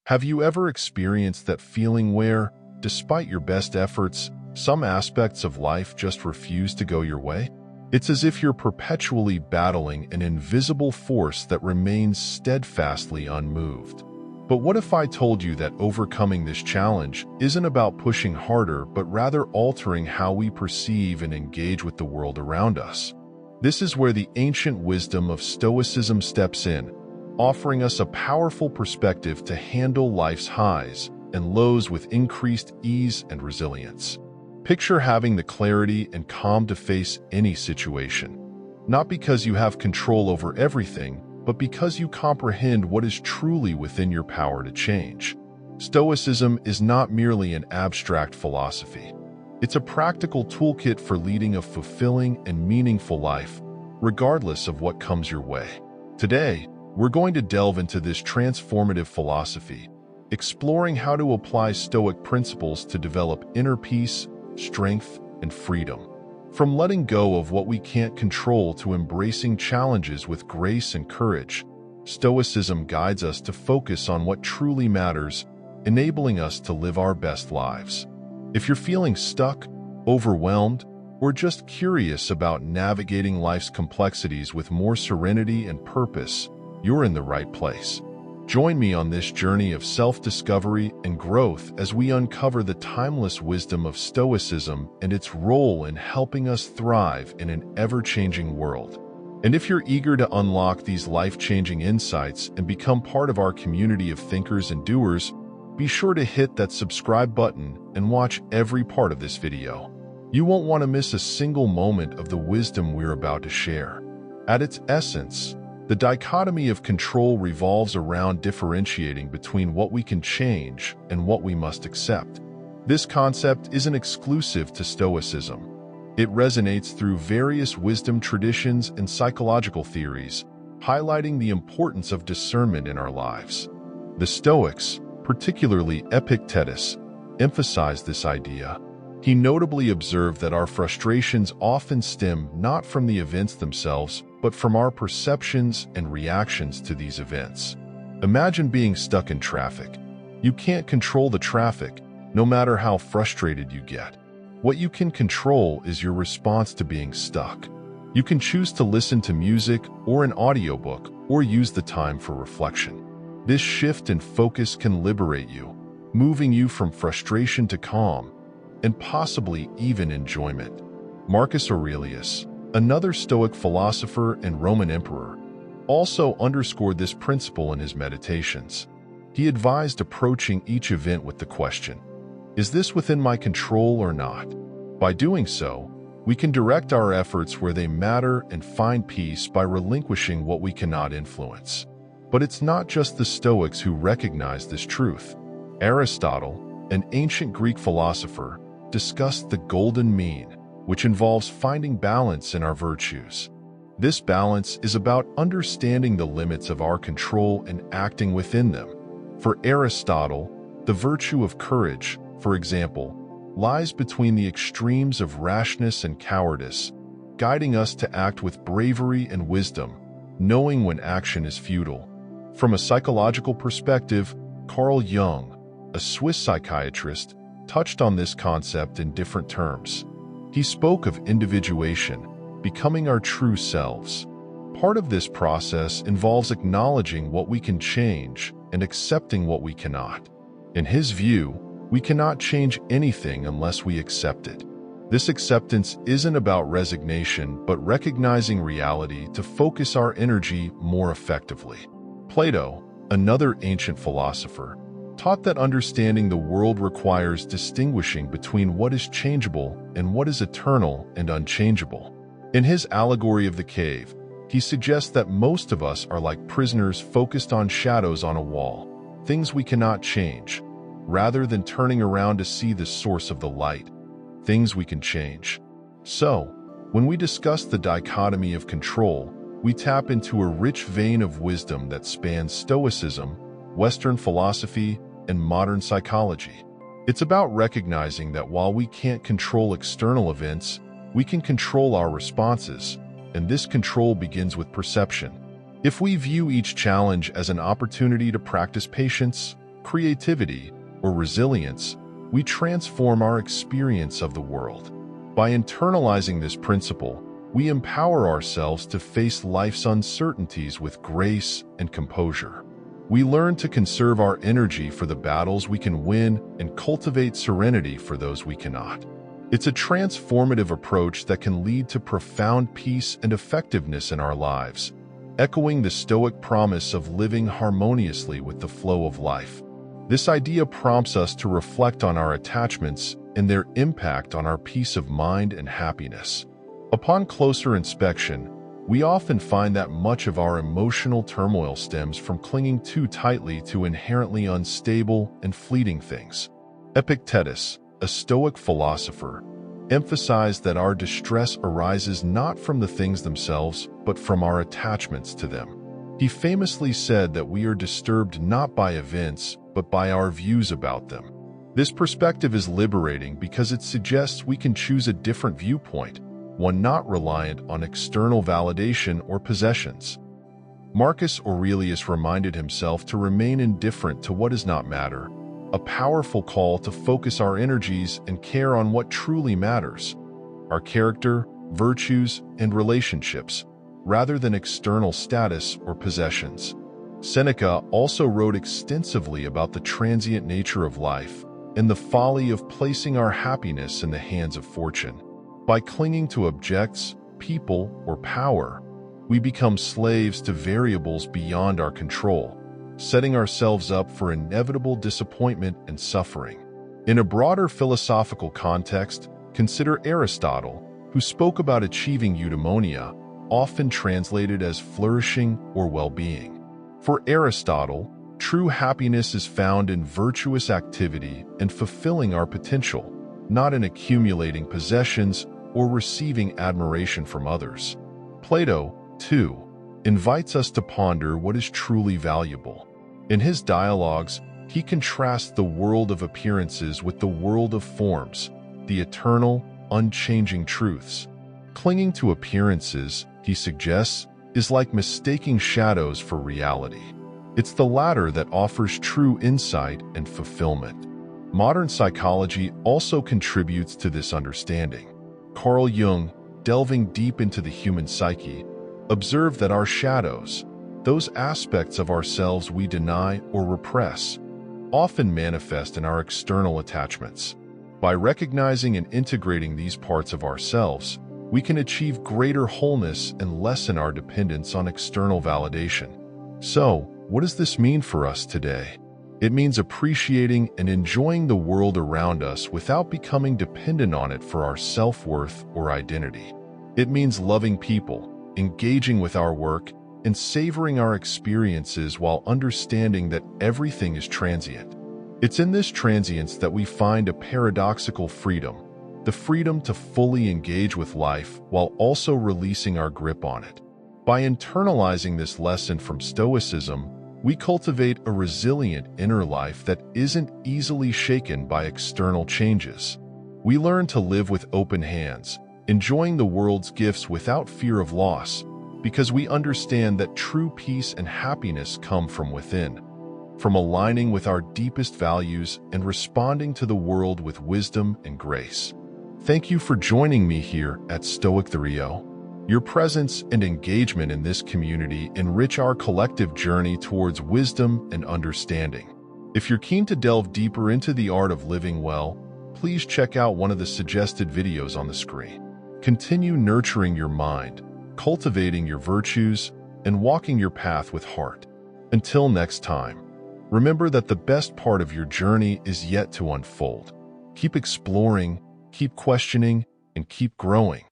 Have you ever experienced that feeling where, despite your best efforts, some aspects of life just refuse to go your way? It's as if you're perpetually battling an invisible force that remains steadfastly unmoved. But what if I told you that overcoming this challenge isn't about pushing harder, but rather altering how we perceive and engage with the world around us? This is where the ancient wisdom of Stoicism steps in, offering us a powerful perspective to handle life's highs and lows with increased ease and resilience. Picture having the clarity and calm to face any situation, not because you have control over everything, but because you comprehend what is truly within your power to change. Stoicism is not merely an abstract philosophy. It's a practical toolkit for leading a fulfilling and meaningful life, regardless of what comes your way. Today, we're going to delve into this transformative philosophy, exploring how to apply Stoic principles to develop inner peace, strength, and freedom. From letting go of what we can't control to embracing challenges with grace and courage, Stoicism guides us to focus on what truly matters, enabling us to live our best lives. If you're feeling stuck, overwhelmed, or just curious about navigating life's complexities with more serenity and purpose, you're in the right place. Join me on this journey of self-discovery and growth as we uncover the timeless wisdom of Stoicism and its role in helping us thrive in an ever-changing world. And if you're eager to unlock these life-changing insights and become part of our community of thinkers and doers, be sure to hit that subscribe button and watch every part of this video. You won't want to miss a single moment of the wisdom we're about to share. At its essence, the dichotomy of control revolves around differentiating between what we can change and what we must accept. This concept isn't exclusive to Stoicism. It resonates through various wisdom traditions and psychological theories, highlighting the importance of discernment in our lives. The Stoics, particularly Epictetus, emphasized this idea. He notably observed that our frustrations often stem not from the events themselves, but from our perceptions and reactions to these events. Imagine being stuck in traffic. You can't control the traffic, no matter how frustrated you get. What you can control is your response to being stuck. You can choose to listen to music or an audiobook, or use the time for reflection. This shift in focus can liberate you, moving you from frustration to calm, and possibly even enjoyment. Marcus Aurelius, another Stoic philosopher and Roman emperor, also underscored this principle in his meditations. He advised approaching each event with the question, "Is this within my control or not?" By doing so, we can direct our efforts where they matter and find peace by relinquishing what we cannot influence. But it's not just the Stoics who recognize this truth. Aristotle, an ancient Greek philosopher, discussed the golden mean, which involves finding balance in our virtues. This balance is about understanding the limits of our control and acting within them. For Aristotle, the virtue of courage, for example, lies between the extremes of rashness and cowardice, guiding us to act with bravery and wisdom, knowing when action is futile. From a psychological perspective, Carl Jung, a Swiss psychiatrist, touched on this concept in different terms. He spoke of individuation, becoming our true selves. Part of this process involves acknowledging what we can change and accepting what we cannot. In his view, we cannot change anything unless we accept it. This acceptance isn't about resignation, but recognizing reality to focus our energy more effectively. Plato, another ancient philosopher, taught that understanding the world requires distinguishing between what is changeable and what is eternal and unchangeable. In his allegory of the cave, he suggests that most of us are like prisoners focused on shadows on a wall, things we cannot change, rather than turning around to see the source of the light, things we can change. So, when we discuss the dichotomy of control, we tap into a rich vein of wisdom that spans Stoicism, Western philosophy, and modern psychology. It's about recognizing that while we can't control external events, we can control our responses, and this control begins with perception. If we view each challenge as an opportunity to practice patience, creativity, or resilience, we transform our experience of the world. By internalizing this principle, we empower ourselves to face life's uncertainties with grace and composure. We learn to conserve our energy for the battles we can win and cultivate serenity for those we cannot. It's a transformative approach that can lead to profound peace and effectiveness in our lives, echoing the Stoic promise of living harmoniously with the flow of life. This idea prompts us to reflect on our attachments and their impact on our peace of mind and happiness. Upon closer inspection, we often find that much of our emotional turmoil stems from clinging too tightly to inherently unstable and fleeting things. Epictetus, a Stoic philosopher, emphasized that our distress arises not from the things themselves, but from our attachments to them. He famously said that we are disturbed not by events, but by our views about them. This perspective is liberating because it suggests we can choose a different viewpoint, one not reliant on external validation or possessions. Marcus Aurelius reminded himself to remain indifferent to what does not matter, a powerful call to focus our energies and care on what truly matters, our character, virtues, and relationships, rather than external status or possessions. Seneca also wrote extensively about the transient nature of life and the folly of placing our happiness in the hands of fortune. By clinging to objects, people, or power, we become slaves to variables beyond our control, setting ourselves up for inevitable disappointment and suffering. In a broader philosophical context, consider Aristotle, who spoke about achieving eudaimonia, often translated as flourishing or well-being. For Aristotle, true happiness is found in virtuous activity and fulfilling our potential, not in accumulating possessions or receiving admiration from others. Plato, too, invites us to ponder what is truly valuable. In his dialogues, he contrasts the world of appearances with the world of forms, the eternal, unchanging truths. Clinging to appearances, he suggests, is like mistaking shadows for reality. It's the latter that offers true insight and fulfillment. Modern psychology also contributes to this understanding. Carl Jung, delving deep into the human psyche, observed that our shadows, those aspects of ourselves we deny or repress, often manifest in our external attachments. By recognizing and integrating these parts of ourselves, we can achieve greater wholeness and lessen our dependence on external validation. So, what does this mean for us today? It means appreciating and enjoying the world around us without becoming dependent on it for our self-worth or identity. It means loving people, engaging with our work, and savoring our experiences while understanding that everything is transient. It's in this transience that we find a paradoxical freedom, the freedom to fully engage with life while also releasing our grip on it. By internalizing this lesson from Stoicism, we cultivate a resilient inner life that isn't easily shaken by external changes. We learn to live with open hands, enjoying the world's gifts without fear of loss, because we understand that true peace and happiness come from within, from aligning with our deepest values and responding to the world with wisdom and grace. Thank you for joining me here at STOIC THERIO. Your presence and engagement in this community enrich our collective journey towards wisdom and understanding. If you're keen to delve deeper into the art of living well, please check out one of the suggested videos on the screen. Continue nurturing your mind, cultivating your virtues, and walking your path with heart. Until next time, remember that the best part of your journey is yet to unfold. Keep exploring, keep questioning, and keep growing.